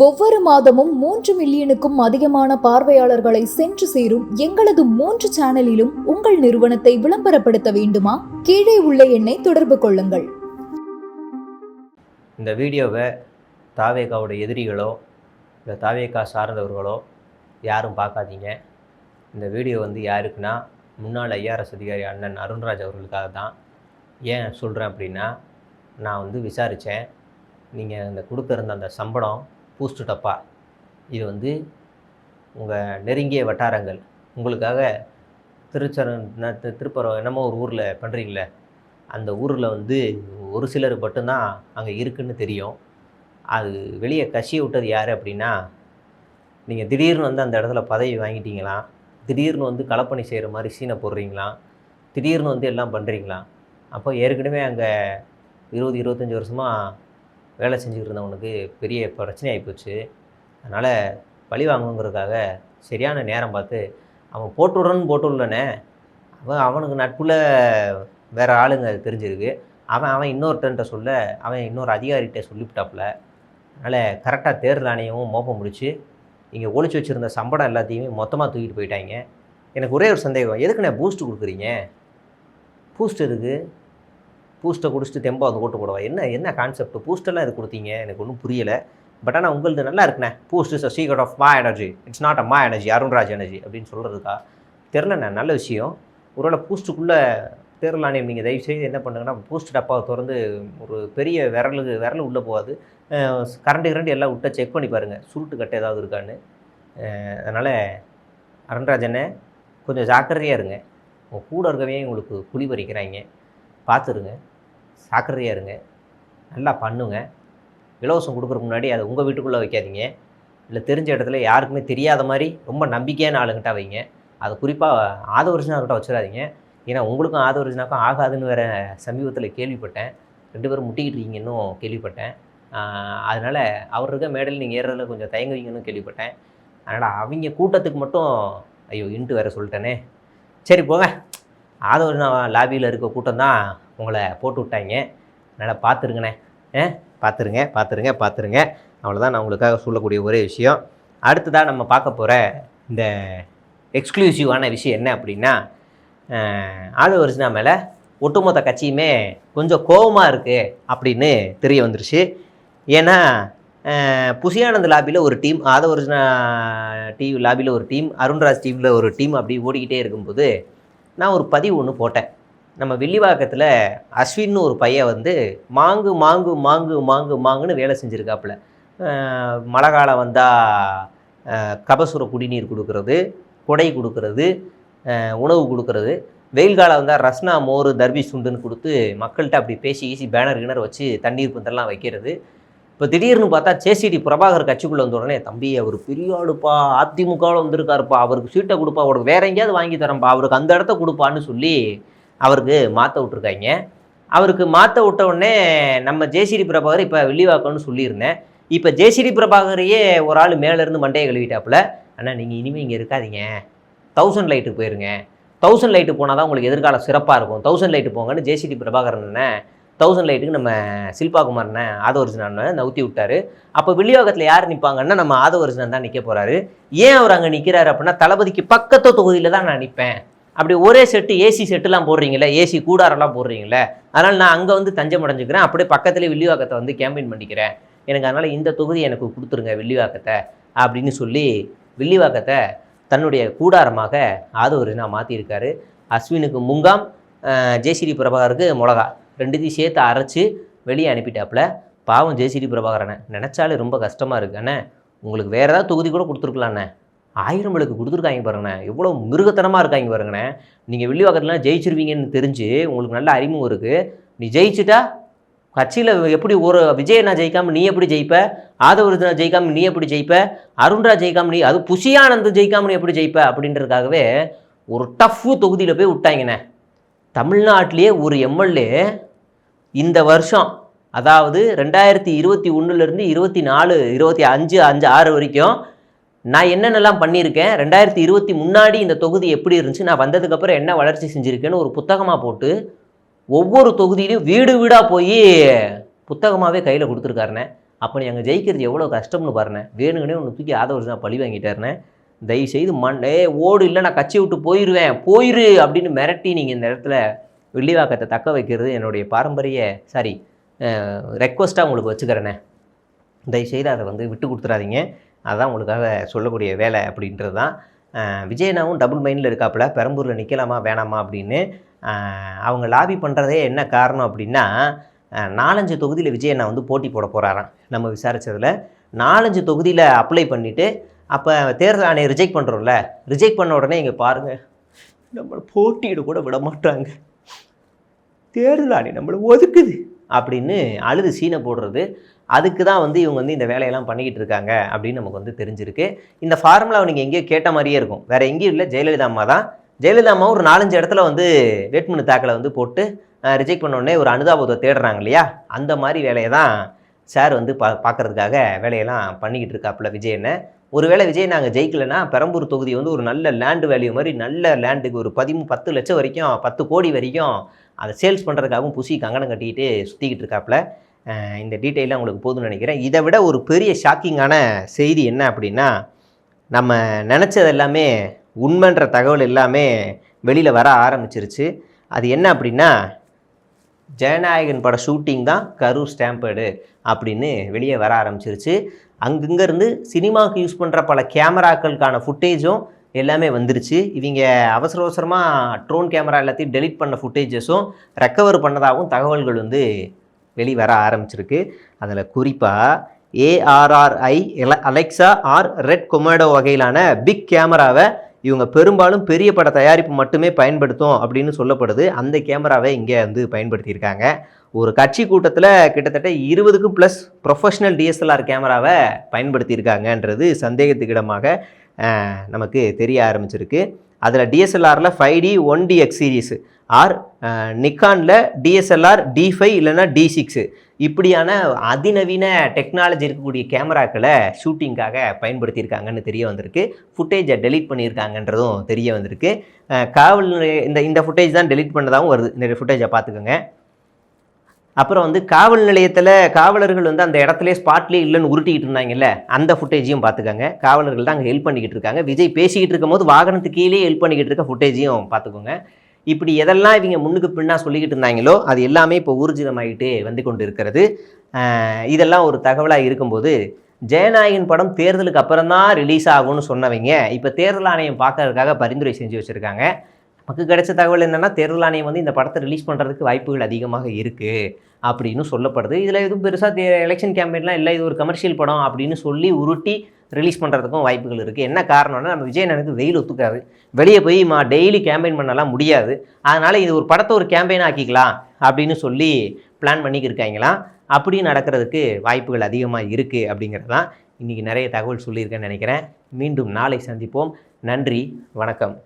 ஒவ்வொரு மாதமும் 3 மில்லியனுக்கும் அதிகமான பார்வையாளர்களை சென்று சேரும் எங்களது 3 சேனலிலும் உங்கள் நிறுவனத்தை விளம்பரப்படுத்த வேண்டுமா? கீழே உள்ள எண்ணை தொடர்பு கொள்ளுங்கள். இந்த வீடியோவை தாவேகாவோட எதிரிகளோ இல்லை தாவேகா சார்ந்தவர்களோ யாரும் பார்க்காதீங்க. இந்த வீடியோ யாருக்குன்னா முன்னாள் ஐஆர்எஸ் அதிகாரி அண்ணன் அருண்ராஜ் அவர்களுக்காக தான். ஏன் சொல்கிறேன் அப்படின்னா, நான் விசாரித்தேன். நீங்கள் இந்த கொடுத்துருந்த அந்த சம்பளம் பூஸ்ட் டப்பா இது உங்கள் நெருங்கிய வட்டாரங்கள் உங்களுக்காக திருப்பரம் என்னமோ ஒரு ஊரில் பண்ணுறீங்களே, அந்த ஊரில் ஒரு சிலர் மட்டும்தான் அங்கே இருக்குதுன்னு தெரியும். அது வெளியே கசிய விட்டது யார் அப்படின்னா, நீங்கள் திடீர்னு அந்த இடத்துல பதவி வாங்கிட்டீங்களாம், திடீர்னு களப்பணி செய்கிற மாதிரி சீனை போடுறீங்களாம், திடீர்னு எல்லாம் பண்ணுறீங்களாம். அப்போ ஏற்கனவே அங்கே 20-25 வருஷமாக வேலை செஞ்சுக்கிட்டு இருந்தவனுக்கு பெரிய பிரச்சனை ஆகிப்போச்சு. அதனால் பழி வாங்கணுங்கிறதுக்காக சரியான நேரம் பார்த்து அவன் போட்டு விடலனே, அவனுக்கு நட்புல வேறு ஆளுங்க தெரிஞ்சிருக்கு. அவன் இன்னொருத்தன்ட்ட சொல்ல, அவன் இன்னொரு அதிகாரிகிட்ட சொல்லிவிட்டாப்புல. அதனால் கரெக்டாக தேர்தல் ஆணையமும் மோப்பம் முடிச்சு இங்கே ஒழிச்சு வச்சுருந்த சம்பளம் எல்லாத்தையுமே மொத்தமாக தூக்கிட்டு போயிட்டாங்க. எனக்கு ஒரே ஒரு சந்தேகம், எதுக்குண்ணே பூஸ்ட்டு கொடுக்குறீங்க? பூஸ்ட் எதுக்கு? பூஸ்ட்டை குடிச்சிட்டு தெம்பா ஓட்டு போடுவா? என்ன கான்செப்ட்? பூஸ்டெல்லாம் இது கொடுத்தீங்க, எனக்கு ஒன்றும் புரியலை. பட் ஆனால் உங்களது நல்லா இருக்குண்ணே. Boost is a secret of my energy, it's not a my energy, Arunraj energy அப்படின்னு சொல்கிறதுக்கா? தெரிலண்ணே, நல்ல விஷயம். ஒருவேளை பூஸ்ட்டுக்குள்ளே தேர்தல் ஆணையம் நீங்கள் தயவுசெய்து என்ன பண்ணுங்கன்னா, பூஸ்ட் டப்பாவை திறந்து ஒரு பெரிய விரல் உள்ளே போகாது, கரண்டு எல்லாம் விட்ட செக் பண்ணி பாருங்கள், சுருட்டு கட்டை ஏதாவது இருக்கான்னு. அதனால் அருண்ராஜனே கொஞ்சம் ஜாக்கிரதையாக இருங்க. உங்கள் கூட இருக்கவே உங்களுக்கு குழி பறிக்கிறாங்க, பார்த்துருங்க, ஜாக்கிரதையாக இருங்க, நல்லா பண்ணுங்க. இலவசம் கொடுக்குறதுக்கு முன்னாடி அதை உங்கள் வீட்டுக்குள்ளே வைக்காதீங்க, இல்லை தெரிஞ்ச இடத்துல யாருக்குமே தெரியாத மாதிரி ரொம்ப நம்பிக்கையான ஆளுங்கிட்ட வைங்க. அதை குறிப்பாக ஆதவர்ஜனாக்கிட்ட வச்சிடாதீங்க. ஏன்னா உங்களுக்கும் ஆதவர்ஜனாக்கும் ஆகாதுன்னு வேறு சமீபத்தில் கேள்விப்பட்டேன். 2 பேரும் முட்டிக்கிட்டு இருக்கீங்கன்னு கேள்விப்பட்டேன். அதனால் அவர் இருக்க மேடையில் நீங்கள் ஏறுறதுல கொஞ்சம் தயங்குவீங்கன்னு கேள்விப்பட்டேன். அதனால் அவங்க கூட்டத்துக்கு மட்டும் ஐயோ இன்ட்டு வேறு சொல்லிட்டேனே, சரி போங்க, ஆதவர்ஜனா லாபியில் இருக்க கூட்டம் தான் உங்களை போட்டு விட்டாங்க. அதனால் பார்த்துருங்கண்ணே, பார்த்துருங்க. அவ்வளோதான் நான் உங்களுக்காக சொல்லக்கூடிய ஒரே விஷயம். அடுத்ததாக நம்ம பார்க்க போகிற இந்த எக்ஸ்க்ளூசிவான விஷயம் என்ன அப்படின்னா, ஆதவர்ஜனா மேலே ஒட்டுமொத்த கட்சியுமே கொஞ்சம் கோபமாக இருக்குது அப்படின்னு தெரிய வந்துருச்சு. ஏன்னா புசியானந்த் லாபியில் ஒரு டீம், ஆதவர்ஜனா டிவி லாபியில் ஒரு டீம், அருண்ராஜ் டிவியில் ஒரு டீம் அப்படி ஓடிக்கிட்டே இருக்கும்போது நான் ஒரு பதிவு ஒன்று போட்டேன். நம்ம வில்லிவாக்கத்தில் அஸ்வின்னு ஒரு பையன் மாங்குன்னு வேலை செஞ்சுருக்காப்புல. மழை காலம் வந்தால் கபசுர குடிநீர் கொடுக்கறது, கொடை கொடுக்கறது, உணவு கொடுக்கறது, வெயில் காலம் வந்தால் ரஸ்னா மோர் தர்பீஸ் சுண்டுன்னு கொடுத்து மக்கள்கிட்ட அப்படி பேசி பேனர் வச்சு தண்ணீர் பந்தெல்லாம் வைக்கிறது. இப்போ திடீர்னு பார்த்தா ஜேசிடி பிரபாகர் கட்சிக்குள்ளே வந்த உடனே, தம்பி அவர் பெரிய ஆளுப்பா, அதிமுகவில் வந்திருக்காருப்பா, அவருக்கு சீட்டை கொடுப்பா, அவருக்கு வேற எங்கேயாவது வாங்கி தரேன்ப்பா, அவருக்கு அந்த இடத்த கொடுப்பான்னு சொல்லி அவருக்கு மாற்ற விட்ருக்காங்க. அவருக்கு மாற்ற விட்ட உடனே நம்ம ஜேசிடி பிரபாகர் இப்போ வில்லிவாக்கம்னு சொல்லியிருந்தேன். இப்போ ஜேசிடி பிரபாகரையே ஒரு ஆள் மேலேருந்து மண்டையை கழுவிட்டாப்புல, ஆனால் நீங்கள் இனிமேல் இங்கே இருக்காதீங்க, 1000 லைட்டுக்கு போயிருங்க, 1000 லைட்டு போனால் தான் உங்களுக்கு எதிர்காலம் சிறப்பாக இருக்கும், 1000 லைட்டு போங்கன்னு ஜேசிடி பிரபாகரன் 1000 லைட்டுக்கு நம்ம சில்பாகுமார்னே ஆதவர்ஜனான்னு நவுத்தி விட்டார். அப்போ வில்லிவாக்கத்தில் யார் நிற்பாங்கன்னா நம்ம ஆதவர்ஜனான் தான் நிற்க போகிறாரு. ஏன் அவர் அங்கே நிற்கிறாரு அப்படின்னா, தளபதிக்கு பக்கத்து தொகுதியில் தான் நான் நிற்பேன். அப்படி ஒரே செட்டு ஏசி செட்டுலாம் போடுறீங்களே, ஏசி கூடாரெல்லாம் போடுறீங்களே, அதனால் நான் அங்கே தஞ்சம் அடைஞ்சிக்கிறேன், அப்படியே பக்கத்துலேயே வில்லிவாக்கத்தை கேம்பெயின் பண்ணிக்கிறேன், எனக்கு அதனால் இந்த தொகுதி எனக்கு கொடுத்துருங்க வில்லிவாக்கத்தை அப்படின்னு சொல்லி வில்லிவாக்கத்தை தன்னுடைய கூடாரமாக ஆதவர்ஜனா மாற்றியிருக்காரு. அஸ்வினுக்கு முங்காம், ஜேசிடி பிரபாகருக்கு மிளகா, 2த்தையும் சேர்த்து அரைச்சி வெளியே அனுப்பிட்டாப்புல. பாவம் ஜேசிடி பிரபாகரனை நினச்சாலே ரொம்ப கஷ்டமாக இருக்குது. அண்ணே உங்களுக்கு வேறு ஏதாவது தொகுதி கூட கொடுத்துருக்கலாண்ணே, 1000 விளக்கு கொடுத்துருக்காங்க பாருங்கண்ணே, எவ்வளோ மிருகத்தனமாக இருக்காங்க பாருங்கண்ணே. நீங்கள் வில்லிவாக்கத்துலாம் ஜெயிச்சிருவீங்கன்னு தெரிஞ்சு உங்களுக்கு நல்ல அறிமுகம் இருக்குது. நீ ஜெயிச்சுட்டா கட்சியில் எப்படி ஒரு விஜயனா ஜெயிக்காமல் நீ எப்படி ஜெயிப்ப, ஆதவர்ஜனா ஜெயிக்காமல் நீ எப்படி ஜெயிப்ப, அருண்ராஜ் ஜெயிக்காமல் நீ, அது புசியானந்த் ஜெயிக்காமல் நீ எப்படி ஜெயிப்ப அப்படின்றதுக்காகவே ஒரு டஃப்பு தொகுதியில் போய் விட்டாங்கண்ணே. தமிழ்நாட்டிலே ஒரு எம்எல்ஏ இந்த வருஷம், அதாவது 2021லேருந்து 24, 25, 6 வரைக்கும் நான் என்னென்னலாம் பண்ணியிருக்கேன், 2020 முன்னாடி இந்த தொகுதி எப்படி இருந்துச்சு, நான் வந்ததுக்கப்புறம் என்ன வளர்ச்சி செஞ்சுருக்கேன்னு ஒரு புத்தகமாக போட்டு ஒவ்வொரு தொகுதியிலையும் வீடு வீடாக போய் புத்தகமாகவே கையில் கொடுத்துருக்காருண்ணே. அப்போ நீ அங்கே ஜெயிக்கிறது எவ்வளோ கஷ்டம்னு பாருண்ணே, வேணுங்கன்னே ஒன்று தூக்கி ஆதவர்ஜுனா பழி வாங்கிட்டாருண்ணே. தயவுசெய்து ஓடு, இல்லை நான் கட்சி விட்டு போயிரு அப்படின்னு மிரட்டி நீங்கள் இந்த இடத்துல வில்லிவாக்கத்தை தக்க வைக்கிறது என்னுடைய பாரம்பரிய ரெக்வஸ்ட்டாக உங்களுக்கு வச்சுக்கிறேண்ணே. தயவுசெய்து அதை வந்து விட்டு கொடுத்துறாதீங்க. அதுதான் உங்களுக்காக சொல்லக்கூடிய வேலை அப்படின்றது தான். விஜயனாவும் டபுள் மைண்டில் இருக்காப்புல, பெரம்பூரில் நிற்கலாமா வேணாமா அப்படின்னு. அவங்க லாபி பண்ணுறதே என்ன காரணம் அப்படின்னா, 4-5 தொகுதியில் விஜயண்ணா வந்து போட்டி போட போகிறாராம். நம்ம விசாரித்ததில் 4-5 தொகுதியில் அப்ளை பண்ணிவிட்டு, அப்போ தேர்தல் ஆணையம் ரிஜெக்ட் பண்ணுறோம்ல, ரிஜெக்ட் பண்ண உடனே இங்கே பாருங்கள், நம்மளை போட்டியிட கூட விட மாட்டாங்க, தேர்தல் ஆணையம் நம்மளை ஒதுக்குது அப்படின்னு அழுது சீனை போடுறது. அதுக்கு தான் வந்து இவங்க வந்து இந்த வேலையெல்லாம் பண்ணிக்கிட்டு இருக்காங்க அப்படின்னு நமக்கு வந்து தெரிஞ்சிருக்கு. இந்த ஃபார்முலாவை நீங்கள் எங்கேயோ கேட்ட மாதிரியே இருக்கும், வேறு எங்கேயும் இல்லை, ஜெயலலிதா அம்மா தான். ஜெயலலிதா அம்மா ஒரு 4-5 இடத்துல வந்து வேட்புமனு தாக்கலை வந்து போட்டு ரிஜெக்ட் பண்ணோடனே ஒரு அனுதாபத்தை தேடுறாங்க இல்லையா, அந்த மாதிரி வேலையை தான் சார் வந்து பார்க்குறதுக்காக வேலையெல்லாம் பண்ணிக்கிட்டு இருக்காப்புல விஜயனை. ஒருவேளை விஜய் நாங்கள் ஜெயிக்கலைன்னா பெரம்பூர் தொகுதி வந்து ஒரு நல்ல லேண்டு வேல்யூ மாதிரி நல்ல லேண்டுக்கு ஒரு 10 லட்சம் வரைக்கும் 10 கோடி வரைக்கும் அதை சேல்ஸ் பண்ணுறதுக்காகவும் புசி கங்கணம் கட்டிக்கிட்டு சுற்றிக்கிட்டு இருக்காப்புல. இந்த டீட்டெயிலாக உங்களுக்கு போதும்னு நினைக்கிறேன். இதை விட ஒரு பெரிய ஷாக்கிங்கான செய்தி என்ன அப்படின்னா, நம்ம நினச்சது எல்லாமே உண்மைன்ற தகவல் எல்லாமே வெளியில் வர ஆரம்பிச்சிருச்சு. அது என்ன அப்படின்னா, ஜனநாயகன் பட ஷூட்டிங் தான் கரூர் ஸ்டாம்பேடு அப்படின்னு வெளியே வர ஆரம்பிச்சிருச்சு. அங்கங்கேருந்து சினிமாவுக்கு யூஸ் பண்ணுற பல கேமராக்களுக்கான ஃபுட்டேஜும் எல்லாமே வந்துருச்சு. இவங்க அவசர அவசரமாக ட்ரோன் கேமரா எல்லாத்தையும் டெலிட் பண்ண ஃபுட்டேஜஸும் ரெக்கவர் பண்ணதாகவும் தகவல்கள் வந்து வெளிவர ஆரம்பிச்சிருக்கு. அதில் குறிப்பாக ARRI அலெக்சா ஆர் ரெட் கொமேடோ வகையிலான பிக் கேமராவை இவங்க பெரும்பாலும் பெரிய பட தயாரிப்பு மட்டுமே பயன்படுத்தும் அப்படின்னு சொல்லப்படுது. அந்த கேமராவை இங்கே வந்து பயன்படுத்தியிருக்காங்க. ஒரு கட்சி கூட்டத்தில் கிட்டத்தட்ட 20க்கும் ப்ளஸ் ப்ரொஃபஷ்னல் DSLR கேமராவை பயன்படுத்தியிருக்காங்கன்றது சந்தேகத்துக்கிடமாக நமக்கு தெரிய ஆரம்பிச்சிருக்கு. அதில் DSLRல 5D 1DX சீரீஸ் ஆர் நிக்கானில் DSLR D5 இல்லைன்னா D6 இப்படியான அதிநவீன டெக்னாலஜி இருக்கக்கூடிய கேமராக்களை ஷூட்டிங்காக பயன்படுத்தியிருக்காங்கன்னு தெரிய வந்திருக்கு. ஃபுட்டேஜை டெலீட் பண்ணியிருக்காங்கன்றதும் தெரிய வந்திருக்கு. காவல் இந்த ஃபுட்டேஜ் தான் டெலீட் பண்ணதாகவும் வருது. இந்த ஃபுட்டேஜை பார்த்துக்கோங்க. அப்புறம் வந்து காவல் நிலையத்தில் காவலர்கள் வந்து அந்த இடத்துல ஸ்பாட்லேயே இல்லைன்னு உருட்டிக்கிட்டு இருந்தாங்கல்ல, அந்த ஃபுட்டேஜையும் பார்த்துக்கோங்க. காவலர்கள் தான் அங்கே ஹெல்ப் பண்ணிக்கிட்டு இருக்காங்க. விஜய் பேசிக்கிட்டு இருக்கும் போது வாகனத்துக்கு கீழே ஹெல்ப் பண்ணிக்கிட்டு இருக்க ஃபுட்டேஜையும் பார்த்துக்கோங்க. இப்படி எதெல்லாம் இவங்க முன்னுக்கு பின்னா சொல்லிக்கிட்டு இருந்தாங்களோ அது எல்லாமே இப்போ ஊர்ஜிதமாகிட்டு வந்து கொண்டு இருக்கிறது. இதெல்லாம் ஒரு தகவலாக இருக்கும்போது, ஜனநாயகன் படம் தேர்தலுக்கு அப்புறம் தான் ரிலீஸ் ஆகும்னு சொன்னவங்க இப்போ தேர்தல் ஆணையம் பார்க்கறதுக்காக பரிந்துரை செஞ்சு வச்சுருக்காங்க. நமக்கு கிடைச்ச தகவல் என்னென்னா, தேர்தல் ஆணையம் வந்து இந்த படத்தை ரிலீஸ் பண்ணுறதுக்கு வாய்ப்புகள் அதிகமாக இருக்குது அப்படின்னு சொல்லப்படுது. இதில் எதுவும் பெருசாக எலெக்ஷன் கேம்பெயின்லாம் இல்லை, இது ஒரு கமர்ஷியல் படம் அப்படின்னு சொல்லி உருட்டி ரிலீஸ் பண்ணுறதுக்கும் வாய்ப்புகள் இருக்குது. என்ன காரணம்னா, நம்ம விஜயனுக்கு வெயில் ஒத்துக்காது, வெளியே போய் டெய்லி கேம்பெயின் பண்ணலாம் முடியாது. அதனால் இது ஒரு படத்தை ஒரு கேம்பெயின் ஆக்கிக்கலாம் அப்படின்னு சொல்லி பிளான் பண்ணிக்கிருக்காங்களாம். அப்படி நடக்கிறதுக்கு வாய்ப்புகள் அதிகமாக இருக்குது அப்படிங்கிறது தான் இன்றைக்கி நிறைய தகவல் சொல்லியிருக்கேன்னு நினைக்கிறேன். மீண்டும் நாளை சந்திப்போம். நன்றி, வணக்கம்.